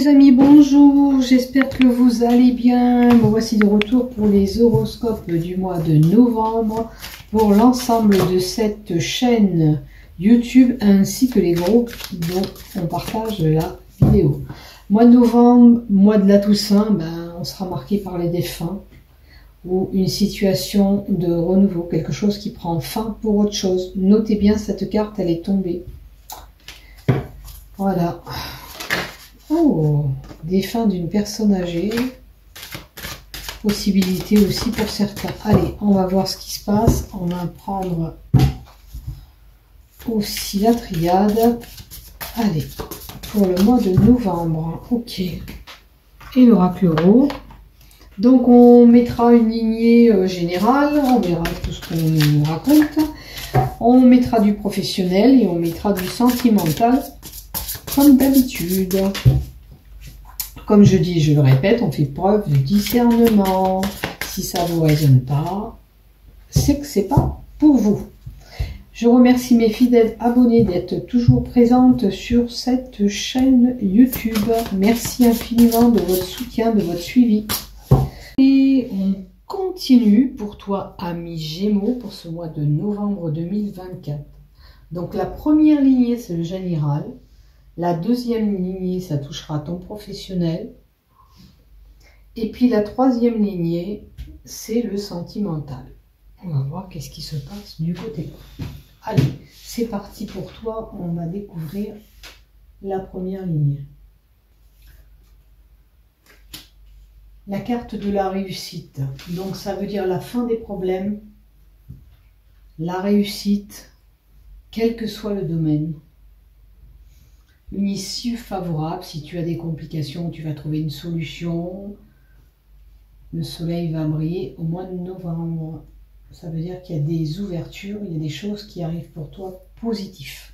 les amis, bonjour, j'espère que vous allez bien. Me voici de retour pour les horoscopes du mois de novembre pour l'ensemble de cette chaîne YouTube ainsi que les groupes dont on partage la vidéo. Mois de novembre, mois de la Toussaint, on sera marqué par les défunts ou une situation de renouveau, quelque chose qui prend fin pour autre chose. Notez bien, cette carte, elle est tombée. Voilà. Oh, défunt d'une personne âgée. Possibilité aussi pour certains. Allez, on va voir ce qui se passe. On va prendre aussi la triade. Allez, pour le mois de novembre. Ok. Et l'oracle euro. Donc on mettra une lignée générale. On verra tout ce qu'on nous raconte. On mettra du professionnel et on mettra du sentimental. Comme d'habitude. Comme je dis, je le répète, on fait preuve de discernement. Si ça ne vous résonne pas, c'est que c'est pas pour vous. Je remercie mes fidèles abonnés d'être toujours présentes sur cette chaîne YouTube. Merci infiniment de votre soutien, de votre suivi. Et on continue pour toi, ami Gémeaux, pour ce mois de novembre 2024. Donc la première lignée, c'est le général. La deuxième lignée, ça touchera ton professionnel. Et puis la troisième lignée, c'est le sentimental. On va voir qu'est-ce qui se passe du côté. Allez, c'est parti pour toi. On va découvrir la première lignée. La carte de la réussite. Donc ça veut dire la fin des problèmes, la réussite, quel que soit le domaine. Une issue favorable, si tu as des complications, tu vas trouver une solution. Le soleil va briller au mois de novembre. Ça veut dire qu'il y a des ouvertures, il y a des choses qui arrivent pour toi positives.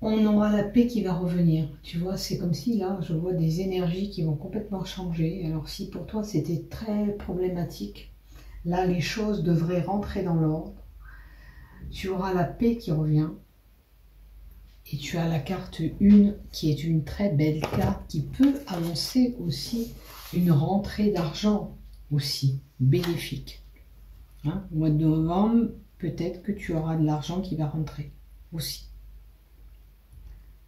On aura la paix qui va revenir. Tu vois, c'est comme si là, je vois des énergies qui vont complètement changer. Alors si pour toi c'était très problématique, là les choses devraient rentrer dans l'ordre. Tu auras la paix qui revient. Et tu as la carte 1 qui est une très belle carte qui peut annoncer aussi une rentrée d'argent aussi bénéfique. Hein? Au mois de novembre, peut-être que tu auras de l'argent qui va rentrer aussi.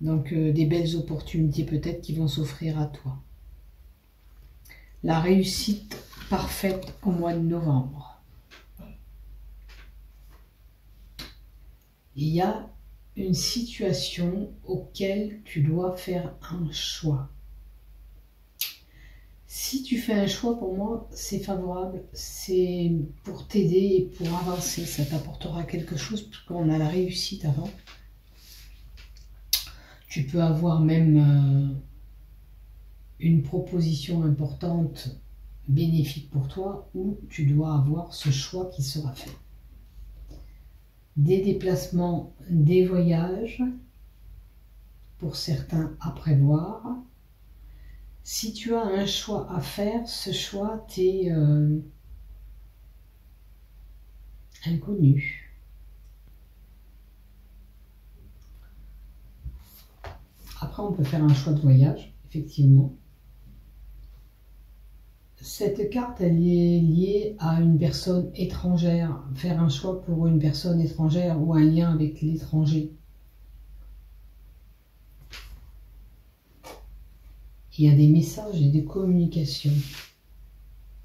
Donc des belles opportunités peut-être qui vont s'offrir à toi. La réussite parfaite au mois de novembre. Il y a une situation auquel tu dois faire un choix. Si tu fais un choix, pour moi, c'est favorable, c'est pour t'aider et pour avancer, ça t'apportera quelque chose, parce qu'on a la réussite avant. Tu peux avoir même une proposition importante, bénéfique pour toi, ou tu dois avoir ce choix qui sera fait. Des déplacements, des voyages, pour certains à prévoir. Si tu as un choix à faire, ce choix t'est inconnu. Après, on peut faire un choix de voyage, effectivement. Cette carte, elle est liée à une personne étrangère. Faire un choix pour une personne étrangère ou un lien avec l'étranger. Il y a des messages et des communications.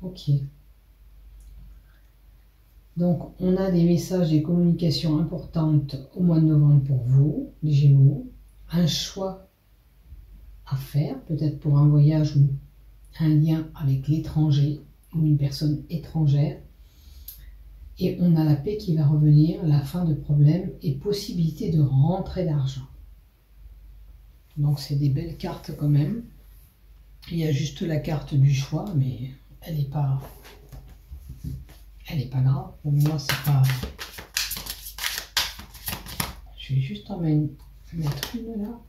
Ok. Donc, on a des messages et communications importantes au mois de novembre pour vous, les Gémeaux. Un choix à faire, peut-être pour un voyage ou un lien avec l'étranger ou une personne étrangère. Et on a la paix qui va revenir, la fin de problème et possibilité de rentrée d'argent. Donc c'est des belles cartes quand même. Il y a juste la carte du choix, mais elle n'est pas grave. Pour moi, c'est pas... Je vais juste en mettre une là.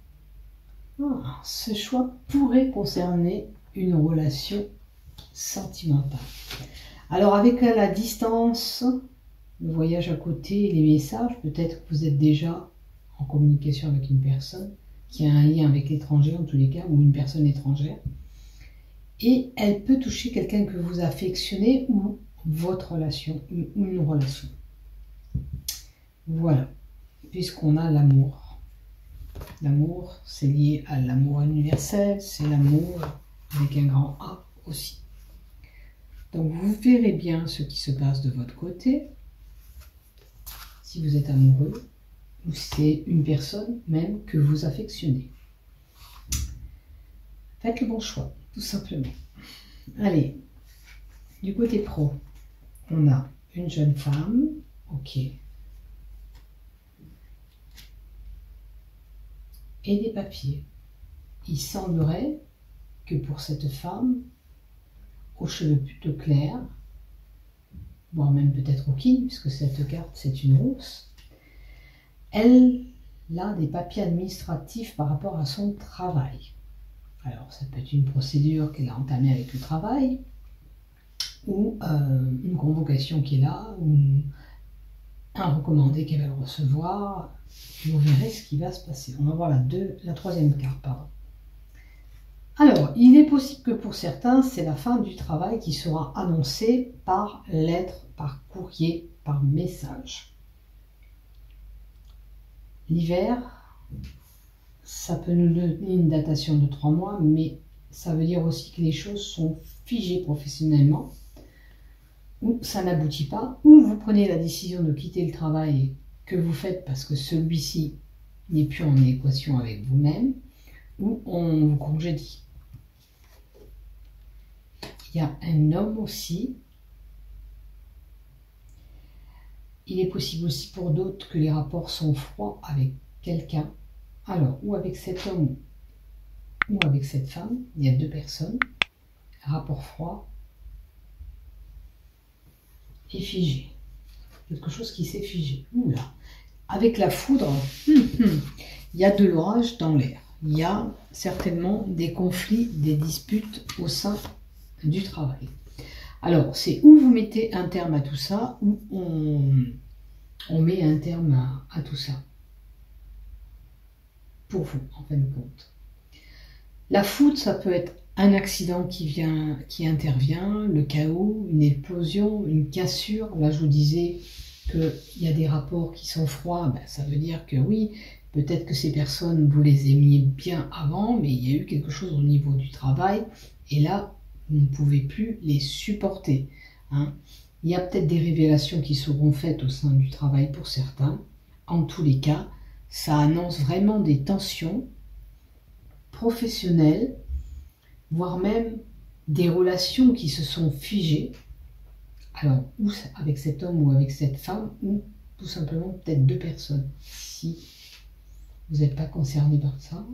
Ah, ce choix pourrait concerner une relation sentimentale. Alors avec la distance, le voyage à côté, les messages, peut-être que vous êtes déjà en communication avec une personne, qui a un lien avec l'étranger en tous les cas, ou une personne étrangère. Et elle peut toucher quelqu'un que vous affectionnez ou votre relation, ou une relation. Voilà, puisqu'on a l'amour. L'amour, c'est lié à l'amour universel, c'est l'amour avec un grand A aussi. Donc vous verrez bien ce qui se passe de votre côté, si vous êtes amoureux, ou si c'est une personne même que vous affectionnez. Faites le bon choix, tout simplement. Allez, du côté pro, on a une jeune femme, ok. Et des papiers. Il semblerait que pour cette femme, aux cheveux plutôt clairs, voire même peut-être rouquine, puisque cette carte c'est une rousse, elle a des papiers administratifs par rapport à son travail. Alors ça peut être une procédure qu'elle a entamée avec le travail, ou une convocation qui est là, ou un recommandé qu'elle va le recevoir. Vous verrez ce qui va se passer. On va voir la troisième carte, pardon. Alors, il est possible que pour certains, c'est la fin du travail qui sera annoncée par lettre, par courrier, par message. L'hiver, ça peut nous donner une datation de 3 mois, mais ça veut dire aussi que les choses sont figées professionnellement, ou ça n'aboutit pas, ou vous prenez la décision de quitter le travail que vous faites parce que celui-ci n'est plus en équation avec vous-même, ou on vous congédie. Il y a un homme aussi. Il est possible aussi pour d'autres que les rapports sont froids avec quelqu'un. Alors, ou avec cet homme ou avec cette femme, il y a 2 personnes. Rapport froid et figé. Quelque chose qui s'est figé. Oula. Avec la foudre, il y a de l'orage dans l'air. Il y a certainement des conflits, des disputes au sein du travail. Alors, c'est où vous mettez un terme à tout ça, ou on met un terme à tout ça. Pour vous, en fin de compte. La foudre, ça peut être un accident qui intervient, le chaos, une explosion, une cassure. Là, je vous disais qu'il y a des rapports qui sont froids. Ben, ça veut dire que oui, peut-être que ces personnes, vous les aimiez bien avant, mais il y a eu quelque chose au niveau du travail. Et là, vous ne pouvez plus les supporter. Hein. Il y a peut-être des révélations qui seront faites au sein du travail pour certains. En tous les cas, ça annonce vraiment des tensions professionnelles, voire même des relations qui se sont figées. Alors, ou avec cet homme ou avec cette femme, ou tout simplement peut-être 2 personnes. Si vous n'êtes pas concerné par ça.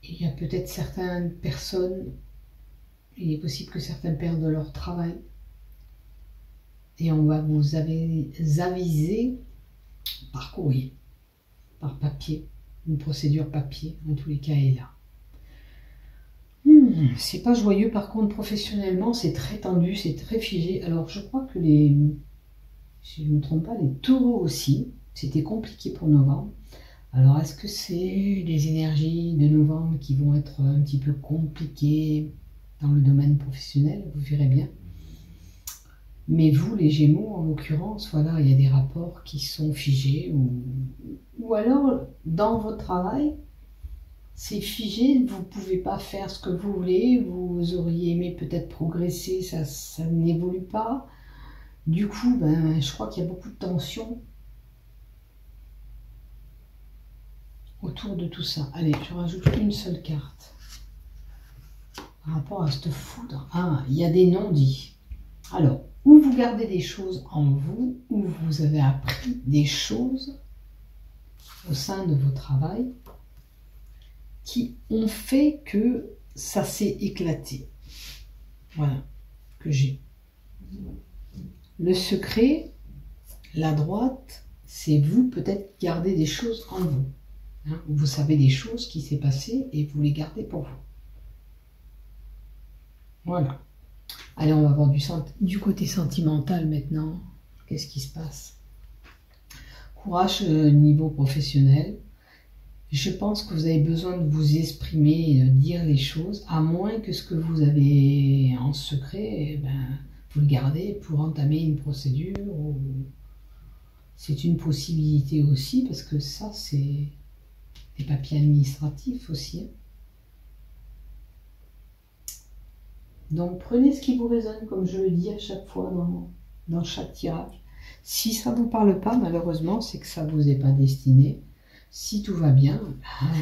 Il y a peut-être certaines personnes, il est possible que certains perdent leur travail. Et on va vous aviser par courrier, par papier, une procédure papier, en tous les cas, est là. C'est pas joyeux, par contre, professionnellement, c'est très tendu, c'est très figé. Alors, je crois que si je ne me trompe pas, les taureaux aussi, c'était compliqué pour novembre. Alors, est-ce que c'est les énergies de novembre qui vont être un petit peu compliquées dans le domaine professionnel? Vous verrez bien. Mais vous, les Gémeaux, en l'occurrence, voilà, il y a des rapports qui sont figés. Ou alors, dans votre travail, c'est figé, vous ne pouvez pas faire ce que vous voulez, vous auriez aimé peut-être progresser, ça n'évolue pas. Du coup, ben, je crois qu'il y a beaucoup de tensions autour de tout ça. Allez, je rajoute une seule carte. Par rapport à cette foudre, il y a des non-dits. Alors, ou vous gardez des choses en vous, ou vous avez appris des choses au sein de votre travail qui ont fait que ça s'est éclaté. Voilà, que j'ai. Le secret, la droite, c'est vous peut-être garder des choses en vous. Hein, vous savez des choses qui s'est passées et vous les gardez pour vous. Voilà. Allez, on va voir du côté sentimental maintenant. Qu'est-ce qui se passe? courage niveau professionnel. Je pense que vous avez besoin de vous exprimer et de dire les choses, à moins que ce que vous avez en secret, eh ben, vous le gardez pour entamer une procédure. C'est une possibilité aussi, parce que ça, c'est des papiers administratifs aussi. Hein. Donc prenez ce qui vous résonne, comme je le dis à chaque fois dans chaque tirage. Si ça ne vous parle pas, malheureusement, c'est que ça ne vous est pas destiné. Si tout va bien,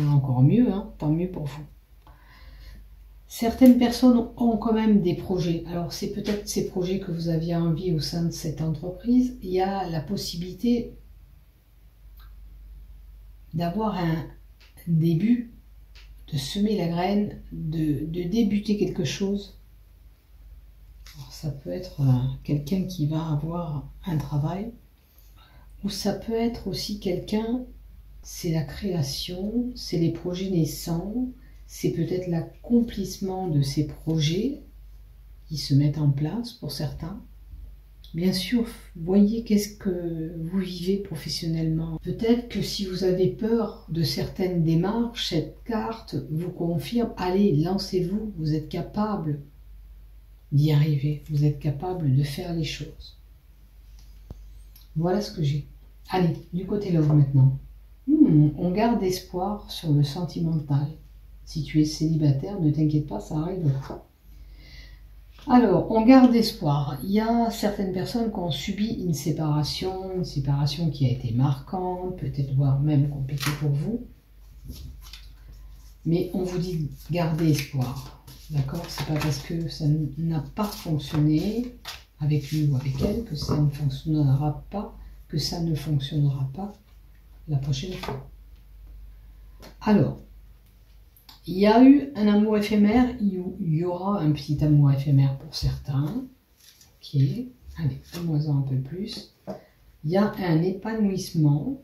encore mieux, hein, tant mieux pour vous. Certaines personnes ont quand même des projets. Alors c'est peut-être ces projets que vous aviez envie au sein de cette entreprise. Il y a la possibilité d'avoir un début, de semer la graine, de débuter quelque chose. Alors, ça peut être quelqu'un qui va avoir un travail, ou ça peut être aussi quelqu'un, c'est la création, c'est les projets naissants, c'est peut-être l'accomplissement de ces projets qui se mettent en place pour certains. Bien sûr, voyez qu'est-ce que vous vivez professionnellement. Peut-être que si vous avez peur de certaines démarches, cette carte vous confirme, allez, lancez-vous, vous êtes capable d'y arriver, vous êtes capable de faire les choses. Voilà ce que j'ai. Allez, du côté love maintenant. On garde espoir sur le sentimental. Si tu es célibataire, ne t'inquiète pas, ça arrivera. Alors, on garde espoir. Il y a certaines personnes qui ont subi une séparation qui a été marquante, peut-être voire même compliquée pour vous. Mais on vous dit garder espoir. D'accord? C'est pas parce que ça n'a pas fonctionné avec lui ou avec elle que ça ne fonctionnera pas, la prochaine fois. Alors, il y a eu un amour éphémère, il y aura un petit amour éphémère pour certains. Ok, allez, fais-moi-en un peu plus. Il y a un épanouissement.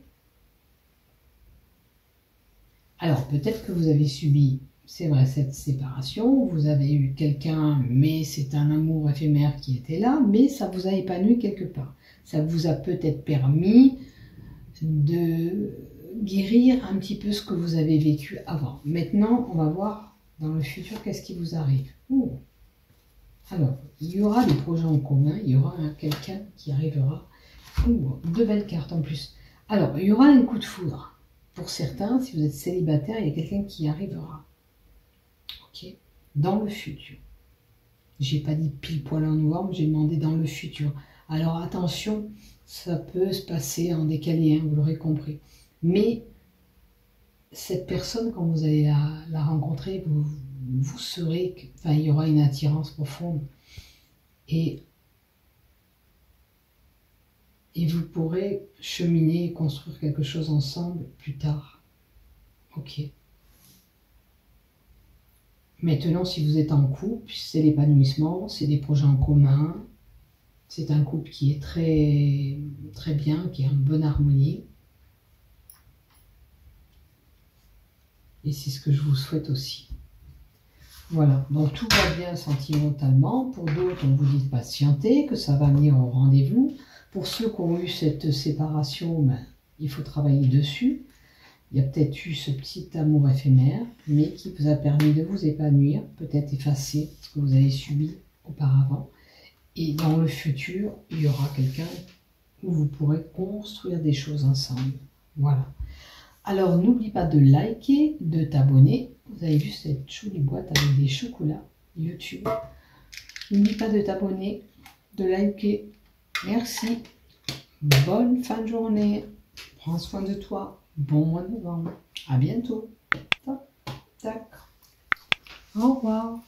Alors, peut-être que vous avez subi, c'est vrai, cette séparation, vous avez eu quelqu'un, mais c'est un amour éphémère qui était là, mais ça vous a épanoui quelque part. Ça vous a peut-être permis de guérir un petit peu ce que vous avez vécu avant. Maintenant, on va voir dans le futur qu'est-ce qui vous arrive. Alors, il y aura des projets en commun, il y aura quelqu'un qui arrivera. Deux belles cartes en plus. Alors, il y aura un coup de foudre. Pour certains, si vous êtes célibataire, il y a quelqu'un qui arrivera. Ok, dans le futur. J'ai pas dit pile poil en novembre, j'ai demandé dans le futur. Alors attention, ça peut se passer en décalé, hein, vous l'aurez compris. Mais cette personne, quand vous allez la rencontrer, vous saurez qu'il y aura une attirance profonde. Et vous pourrez cheminer et construire quelque chose ensemble plus tard. Ok. Maintenant, si vous êtes en couple, c'est l'épanouissement, c'est des projets en commun. C'est un couple qui est très, très bien, qui est en bonne harmonie. Et c'est ce que je vous souhaite aussi. Voilà, donc tout va bien sentimentalement. Pour d'autres, on vous dit de patienter, que ça va venir au rendez-vous. Pour ceux qui ont eu cette séparation, ben, il faut travailler dessus. Il y a peut-être eu ce petit amour éphémère, mais qui vous a permis de vous épanouir, peut-être effacer ce que vous avez subi auparavant. Et dans le futur, il y aura quelqu'un où vous pourrez construire des choses ensemble. Voilà. Alors, n'oublie pas de liker, de t'abonner. Vous avez vu cette jolie boîte avec des chocolats YouTube. N'oublie pas de t'abonner, de liker. Merci. Bonne fin de journée. Prends soin de toi. Bon mois de novembre. À bientôt. Tac, tac. Au revoir.